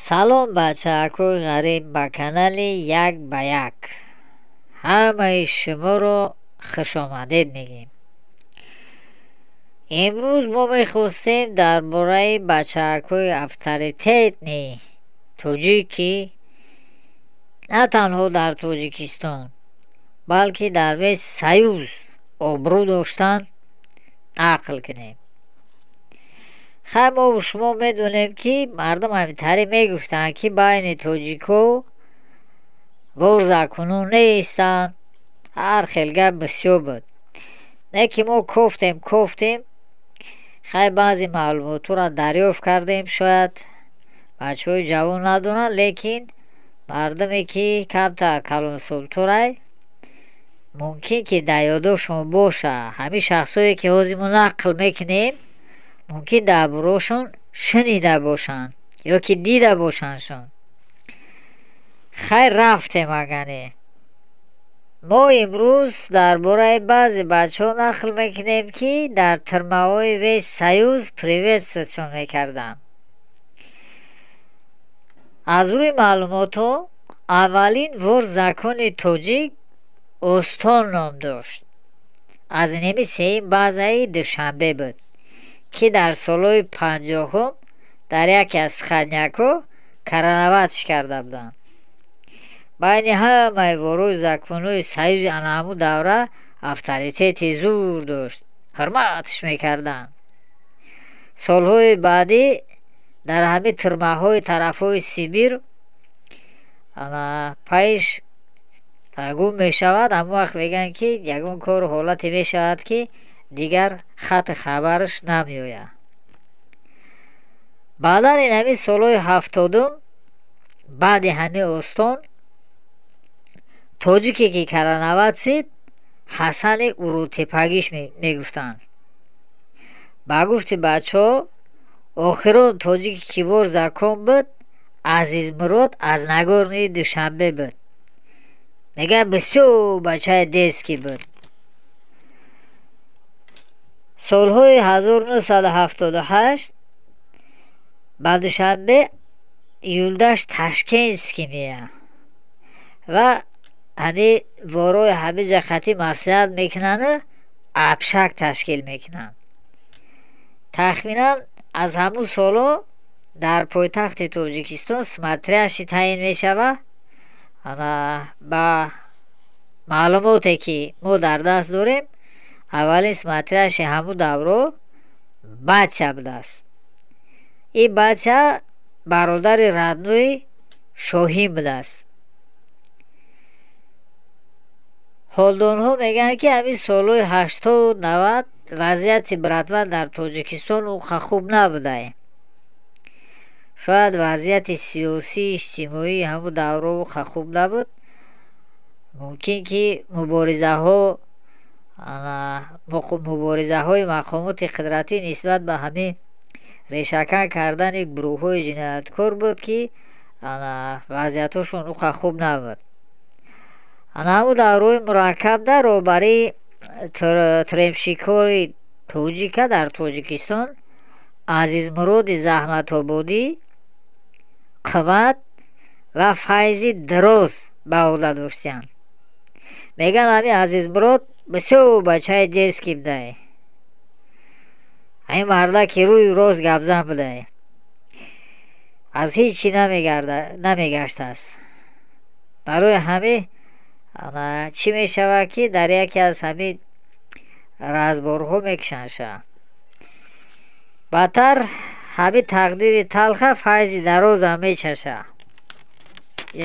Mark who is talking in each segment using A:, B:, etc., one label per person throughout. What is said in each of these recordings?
A: салом бачаҳакои ғариб ба канали Як ба Як. Ҳамаи шуморо хушомадед мегӯем. имрӯз мо мехостем дар бораи бачаҳакои авторитетни тоҷикӣ на танҳо дар Тоҷикистон, балки дар Миср саюз обрӯ доштанд нақл кунем. мо шумо медонем ки мардум ҳаминтаре мегуфтанд ки байни тоҷико вор закону нестанд. ҳар хел гап бисёр буд. не ки мо кофтем баъзе маълумотро дарёфт кардем, шояд бачаҳои ҷавон надонанд, лекин мардуме ки камтар калонсолтурай мумкин ки дар ёдошон боша. ҳамин шахсое ки ҳозир мо нақл мекунем мумкин дар борошон шунида бошанд ё ки дида бошандшон. рафтем агане. мо имрӯз дар бораи баъзе бачаҳо нақл мекунем ки дар тирмаҳои Вест Саюз приветствияшон мекарданд. аз рӯи маълумотҳо аввалин вор закони тоҷик Остон ном дошт. аз инами сеюм баъзаи душанбе буд ки дар солҳои 50 дар яке аз сканякҳо коронаватш карда буданд. байни ҳамаи ворҳои законҳои Саюзи ана ҳамун давра авторитети зур дошт, ҳурматш мекарданд. солҳои баъдӣ дар ҳамин тирмаҳои тарафҳои Сибир пайш гум мешавад. ҳамон вақт мегӯянд ки ягон кору ҳолате мешавад ки дигар хати хабараш намеояд. баъдан ин ҳамин солҳои 70 баъди ҳамин Остон тоҷике ки коронават шид Ҳасани Урӯтепагиш мегуфтанд. ба гуфти бачаҳо охирон тоҷике ки вор закон буд Азизмурод аз Нагорнои Душанбе буд. мегӯянд бисёр бачаи дерзкӣ буд. солҳои 1978 ба Душанбе Юлдаш Ташкентский меяд ва ҳамин ворҳои ҳамиҷа хати маслиҳат мекунанду абшак ташкил мекунанд. тахминан аз ҳамун солҳо дар пойтахти Тоҷикистон смотрящий таъин мешавад. ба маълумоте ки мо дар даст дорем, аввалин смотрящий ҳамун давро Батя будааст. ин Батя бародари раднӯи Шоҳин будааст. ҳолдонҳо мегӯянд ки ҳамин солҳои 80-90 вазъияти братва дар Тоҷикистон уқа хуб набудай. шояд вазъияти сиёсӣ, иҷтимоии ҳамун давро уқа хуб набуд. мумкин ки муборизаҳои мақомоти қудратӣ нисбат ба ҳамин решакан кардани гурӯҳҳои ҷинояткор буд ки вазъияташон уқа хуб набуд. ҳамун давраҳои мураккаб дар роҳбарии туремшикори тоҷика дар Тоҷикистон Азизмуроди Заҳматободӣ, Қувват ва Файзи Дироз ба оҳда доштанд. мегӯянд ҳамин Азизмурод бисёр бачаи дерзкӣ будай. ҳамин марда ки рӯи рост гапзан будай. аз ҳеҷ чӣ намегаштааст. барои ҳамин чӣ мешавад ки дар яке аз ҳамин разборҳо мекушандша. бадтар ҳамин тақдири талха Файзи Дарозам мечаша,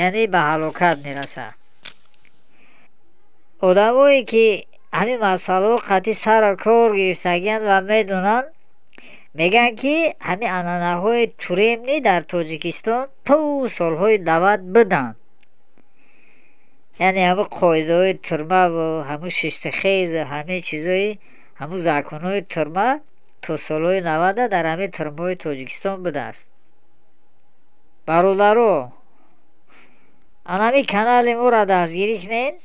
A: яъне ба ҳалокат мерасад. одамое ки ҳамин масъалаҳо қатъӣ сару кор гирифтагианд ва медонанд, мегӯянд ки ҳамин анъанаҳои туремнӣ дар Тоҷикистон то солҳои 90 буданд. яъне ҳамун қоидаҳои тӯрмаву ҳамун шиштихезу ҳамин чизои ҳамун законҳои тӯрма то солҳои 90 дар ҳамин тӯрмаҳои Тоҷикистон будааст. бародаро, ҳамин канали моро дастгирӣ кунед.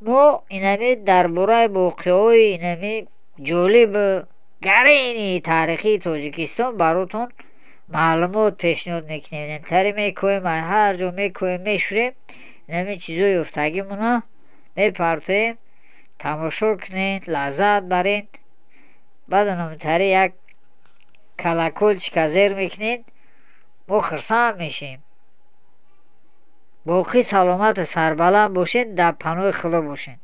A: мо инами дар бораи воқеаҳои инами ҷолибу гарини таърихии Тоҷикистон баротон маълумот пешниҳод мекунем, немтаре мекӯем, ҳар ҷо мекӯем, мешӯрем, нами чизои уфтагимона мепартоем, тамошо кунед, лаззат баред. баъд намтаре як колокольчика зер мекунед, мо хурсанд мешем. боқӣ саломату сарбаланд бошед, дар паноҳи худо бошед.